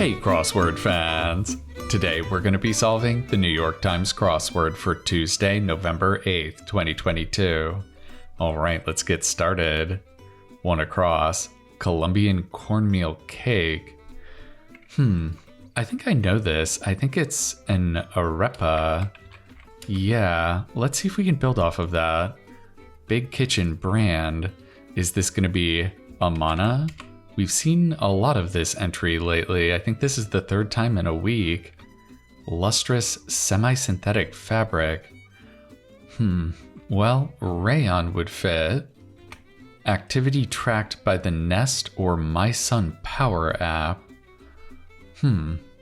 Hey crossword fans! Today we're going to be solving the New York Times crossword for Tuesday, November 8th, 2022. Alright, let's get started. One across. Colombian cornmeal cake. I think I know this. I think it's an arepa. Yeah, let's see if we can build off of that. Big Kitchen brand. Is this going to be Amana? We've seen a lot of this entry lately. I think this is the third time in a week. Lustrous semi-synthetic fabric. Well, rayon would fit. Activity tracked by the Nest or My Sun Power app.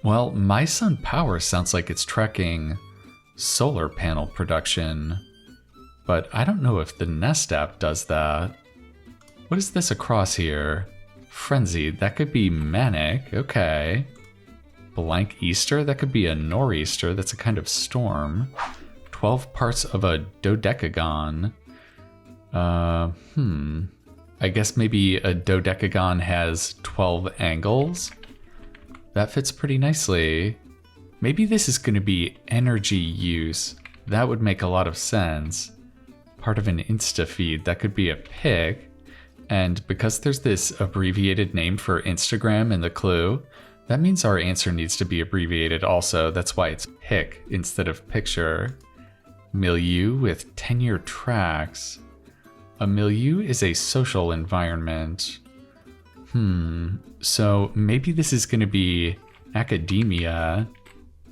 Well, My Sun Power sounds like it's tracking solar panel production. But I don't know if the Nest app does that. What is this across here? Frenzied, that could be manic, okay. Blank Easter, that could be a nor'easter, that's a kind of storm. 12 parts of a dodecagon. I guess maybe a dodecagon has 12 angles? That fits pretty nicely. Maybe this is going to be energy use. That would make a lot of sense. Part of an Insta feed, that could be a pic. And because there's this abbreviated name for Instagram in the clue, that means our answer needs to be abbreviated also. That's why it's pic instead of picture. Milieu with 10-year tracks. A milieu is a social environment. So maybe this is going to be academia.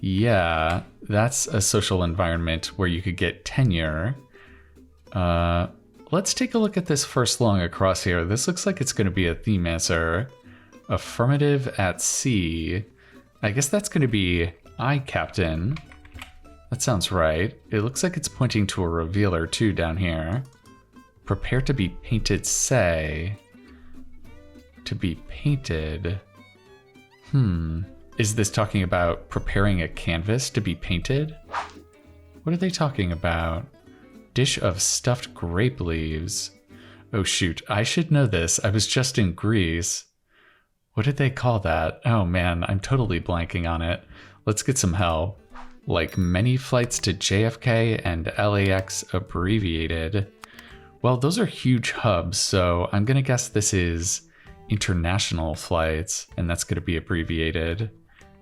Yeah, that's a social environment where you could get tenure. Let's take a look at this first long across here. This looks like it's going to be a theme answer. Affirmative at sea. I guess that's going to be I, Captain. That sounds right. It looks like it's pointing to a revealer too down here. Prepare to be painted, say. To be painted. Is this talking about preparing a canvas to be painted? What are they talking about? Dish of stuffed grape leaves. Oh shoot, I should know this. I was just in Greece. What did they call that? Oh man, I'm totally blanking on it. Let's get some help. Like many flights to JFK and LAX abbreviated. Well, those are huge hubs, so I'm gonna guess this is international flights, and that's gonna be abbreviated.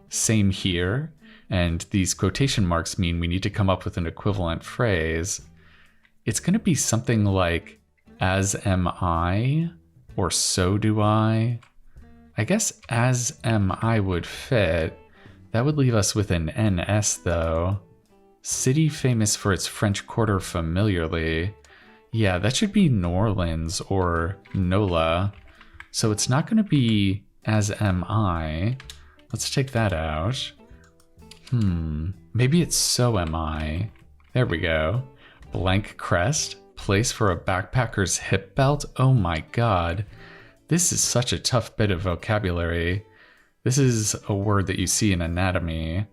Same here, and these quotation marks mean we need to come up with an equivalent phrase. It's going to be something like, as am I, or so do I. I guess as am I would fit. That would leave us with an NS though. City famous for its French Quarter familiarly. Yeah, that should be New Orleans or NOLA. So it's not going to be as am I. Let's take that out. Maybe it's so am I. There we go. Blank crest, place for a backpacker's hip belt. Oh my god, this is such a tough bit of vocabulary. This is a word that you see in anatomy.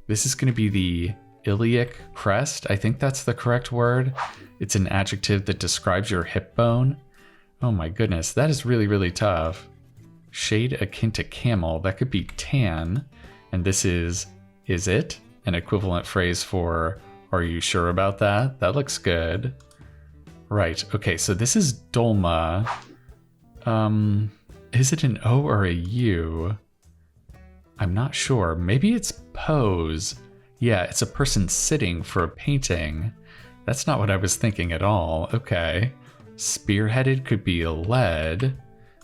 This is going to be the iliac crest. I think that's the correct word. It's an adjective that describes your hip bone. Oh my goodness, that is really, really tough. Shade akin to camel, that could be tan. And this is it? An equivalent phrase for are you sure about that? That looks good. Right, okay, so this is dolma. Is it an O or a U? I'm not sure. Maybe it's pose. Yeah, it's a person sitting for a painting. That's not what I was thinking at all. Okay. Spearheaded could be lead.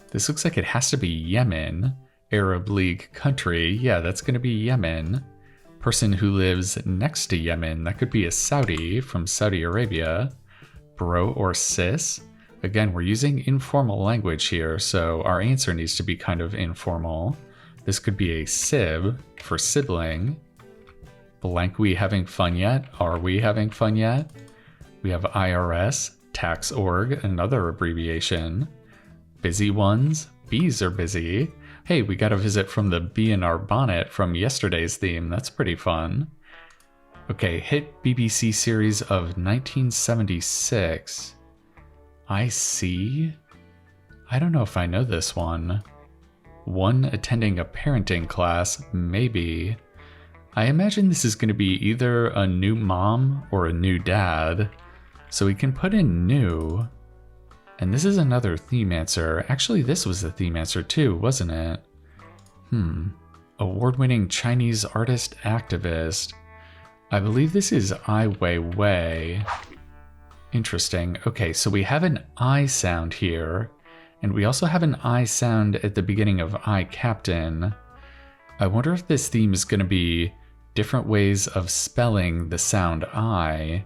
This looks like it has to be Yemen. Arab League country. Yeah, that's going to be Yemen. Person who lives next to Yemen, that could be a Saudi from Saudi Arabia. Bro or sis. Again, we're using informal language here, so our answer needs to be kind of informal. This could be a sib for sibling. Blank, we having fun yet? Are we having fun yet? We have IRS, tax org, another abbreviation. Busy ones, bees are busy. Hey, we got a visit from the bee in our bonnet from yesterday's theme. That's pretty fun. Okay, hit BBC series of 1976. I see. I don't know if I know this one. One attending a parenting class, maybe. I imagine this is going to be either a new mom or a new dad. So we can put in new. And this is another theme answer. Actually, this was the theme answer too, wasn't it? Award-winning Chinese artist activist. I believe this is Ai Weiwei. Interesting. Okay, so we have an I sound here, and we also have an I sound at the beginning of I Captain. I wonder if this theme is going to be different ways of spelling the sound I.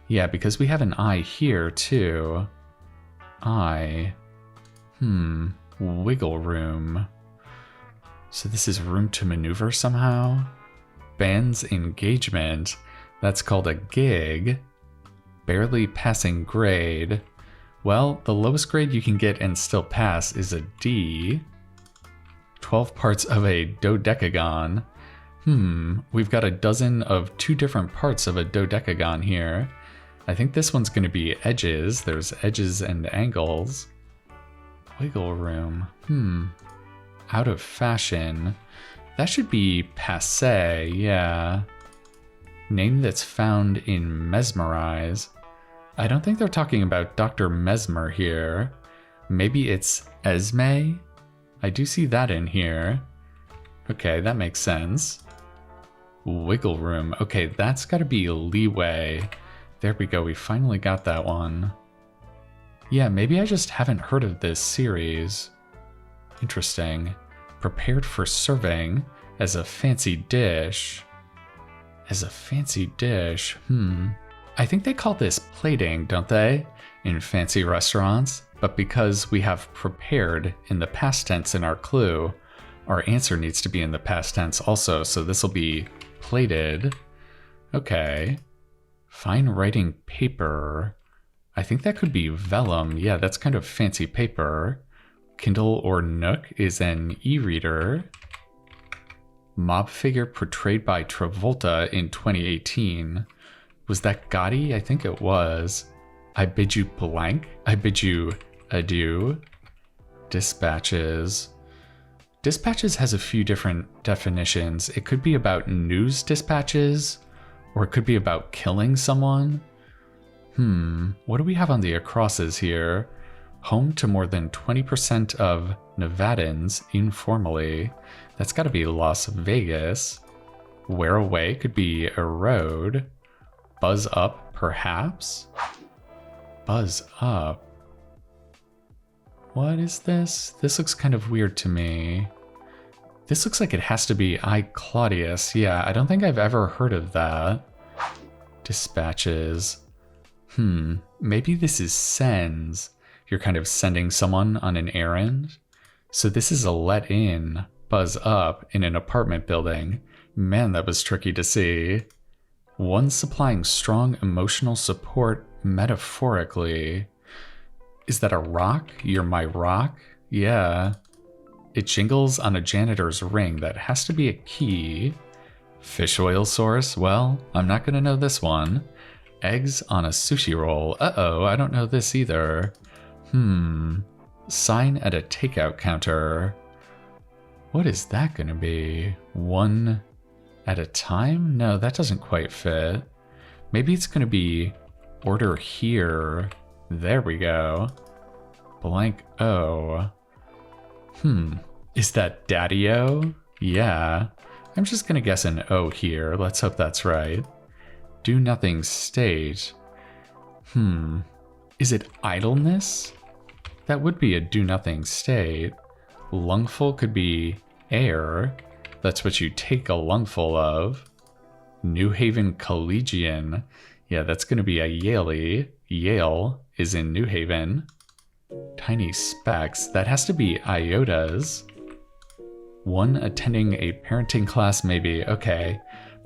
Yeah, because we have an I here too. I. Wiggle room. So this is room to maneuver somehow? Band's engagement. That's called a gig. Barely passing grade. Well, the lowest grade you can get and still pass is a D. 12 parts of a dodecagon. We've got a dozen of 2 different parts of a dodecagon here. I think this one's going to be edges. There's edges and angles. Wiggle room. Out of fashion. That should be passé, yeah. Name that's found in mesmerize. I don't think they're talking about Dr. Mesmer here. Maybe it's Esme? I do see that in here. Okay, that makes sense. Wiggle room. Okay, that's got to be leeway. There we go, we finally got that one. Yeah, maybe I just haven't heard of this series. Interesting. Prepared for serving as a fancy dish. As a fancy dish, I think they call this plating, don't they? In fancy restaurants. But because we have prepared in the past tense in our clue, our answer needs to be in the past tense also, so this will be plated. Okay. Fine writing paper. I think that could be vellum. Yeah, that's kind of fancy paper. Kindle or Nook is an e-reader. Mob figure portrayed by Travolta in 2018. Was that Gotti? I think it was. I bid you blank. I bid you adieu. Dispatches. Dispatches has a few different definitions. It could be about news dispatches, or it could be about killing someone. What do we have on the acrosses here? Home to more than 20% of Nevadans informally. That's got to be Las Vegas. Wear away could be erode. Buzz up, perhaps? Buzz up. What is this? This looks kind of weird to me. This looks like it has to be I Claudius. Yeah, I don't think I've ever heard of that. Dispatches. Maybe this is sends. You're kind of sending someone on an errand. So this is a let in, buzz up in an apartment building. Man, that was tricky to see. One supplying strong emotional support metaphorically. Is that a rock? You're my rock? Yeah. It jingles on a janitor's ring. That has to be a key. Fish oil source? Well, I'm not gonna know this one. Eggs on a sushi roll. Uh-oh, I don't know this either. Sign at a takeout counter. What is that gonna be? One at a time? No, that doesn't quite fit. Maybe it's gonna be order here. There we go. Blank O. Is that Daddy-O? Yeah. I'm just gonna guess an O here. Let's hope that's right. Do nothing state. Is it idleness? That would be a do nothing state. Lungful could be air. That's what you take a lungful of. New Haven Collegian. Yeah, that's going to be a Yaley. Yale is in New Haven. Tiny specks. That has to be iotas. One attending a parenting class, maybe. Okay.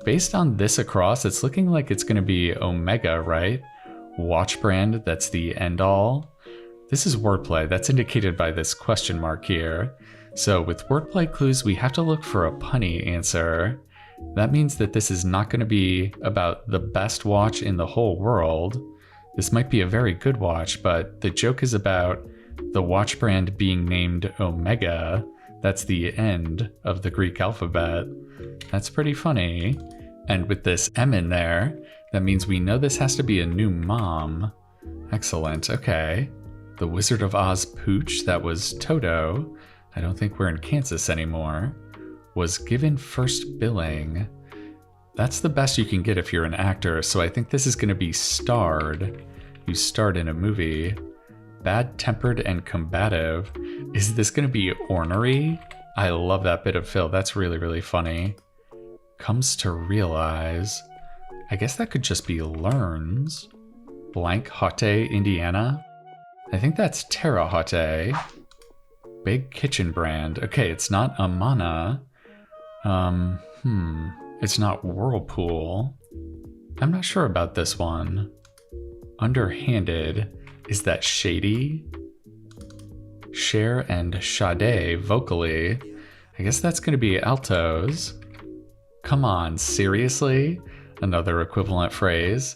Based on this across, it's looking like it's going to be Omega, right? Watch brand, that's the end all. This is wordplay. That's indicated by this question mark here. So with wordplay clues, we have to look for a punny answer. That means that this is not going to be about the best watch in the whole world. This might be a very good watch, but the joke is about the watch brand being named Omega. That's the end of the Greek alphabet. That's pretty funny. And with this M in there, that means we know this has to be a new mom. Excellent, okay. The Wizard of Oz pooch, that was Toto. I don't think we're in Kansas anymore. Was given first billing. That's the best you can get if you're an actor, so I think this is going to be starred. You starred in a movie. Bad-tempered and combative. Is this going to be ornery? I love that bit of fill. That's really, really funny. Comes to realize. I guess that could just be learns. Blank Hotte, Indiana. I think that's Terre Haute. Big kitchen brand. Okay, it's not Amana. It's not Whirlpool. I'm not sure about this one. Underhanded. Is that shady? Cher and Sade vocally. I guess that's going to be altos. Come on, seriously? Another equivalent phrase.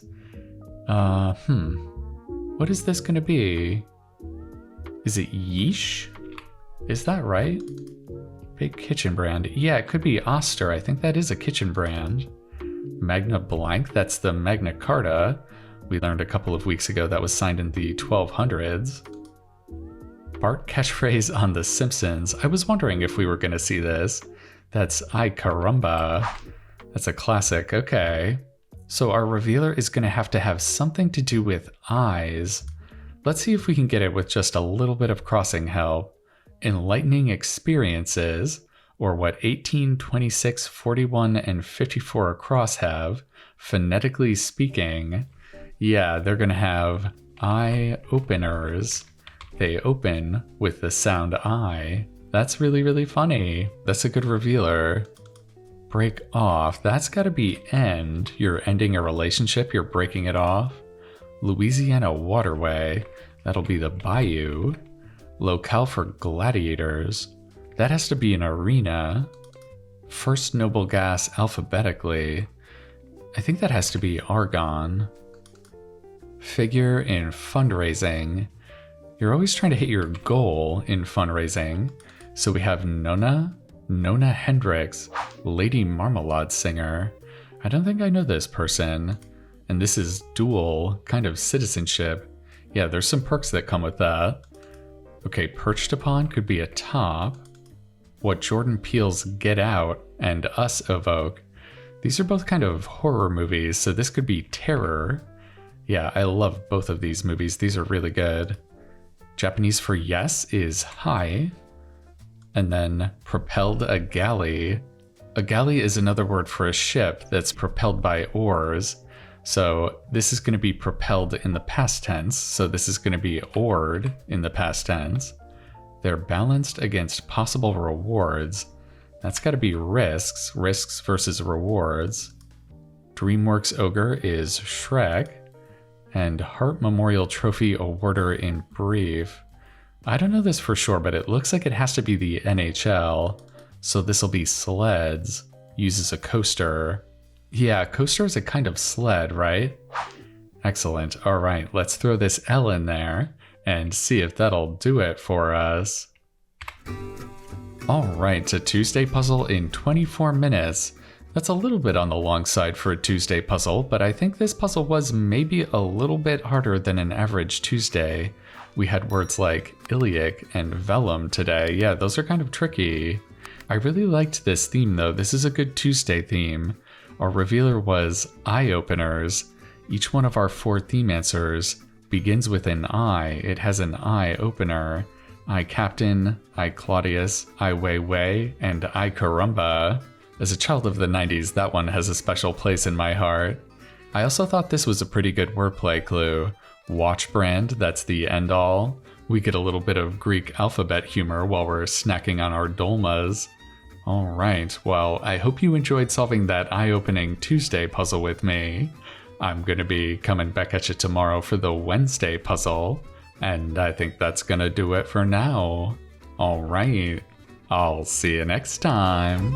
What is this going to be? Is it yeesh? Is that right? Big kitchen brand. Yeah, it could be Oster. I think that is a kitchen brand. Magna Blank, that's the Magna Carta. We learned a couple of weeks ago that was signed in the 1200s. Bart catchphrase on The Simpsons. I was wondering if we were going to see this. That's ay caramba. That's a classic. Okay. So our revealer is going to have something to do with eyes. Let's see if we can get it with just a little bit of crossing help. Enlightening experiences, or what 18, 26, 41, and 54 across have, phonetically speaking. Yeah, they're going to have eye openers. They open with the sound I. That's really, really funny. That's a good revealer. Break off. That's got to be end. You're ending a relationship. You're breaking it off. Louisiana Waterway. That'll be the bayou. Locale for gladiators. That has to be an arena. First noble gas alphabetically. I think that has to be argon. Figure in fundraising. You're always trying to hit your goal in fundraising. So we have Nona Hendricks, Lady Marmalade singer. I don't think I know this person. And this is dual kind of citizenship. Yeah, there's some perks that come with that. Okay, perched upon could be a top. What Jordan Peele's Get Out and Us evoke. These are both kind of horror movies, so this could be terror. Yeah, I love both of these movies. These are really good. Japanese for yes is hai. And then propelled a galley. A galley is another word for a ship that's propelled by oars. So this is going to be propelled in the past tense. So this is going to be oared in the past tense. They're balanced against possible rewards. That's got to be risks versus rewards. DreamWorks Ogre is Shrek. And Hart Memorial Trophy Awarder in brief. I don't know this for sure, but it looks like it has to be the NHL. So this will be sleds. Uses a coaster. Yeah, coaster is a kind of sled, right? Excellent. All right, let's throw this L in there and see if that'll do it for us. All right, a Tuesday puzzle in 24 minutes. That's a little bit on the long side for a Tuesday puzzle, but I think this puzzle was maybe a little bit harder than an average Tuesday. We had words like iliac and vellum today. Yeah, those are kind of tricky. I really liked this theme though. This is a good Tuesday theme. Our revealer was eye openers. Each one of our 4 theme answers begins with an I. It has an eye opener. I Captain, I Claudius, I Wei, and I Carumba. As a child of the 90s, that one has a special place in my heart. I also thought this was a pretty good wordplay clue. Watch brand, that's the end all. We get a little bit of Greek alphabet humor while we're snacking on our dolmas. Alright, well, I hope you enjoyed solving that eye-opening Tuesday puzzle with me. I'm gonna be coming back at you tomorrow for the Wednesday puzzle, and I think that's gonna do it for now. Alright, I'll see you next time.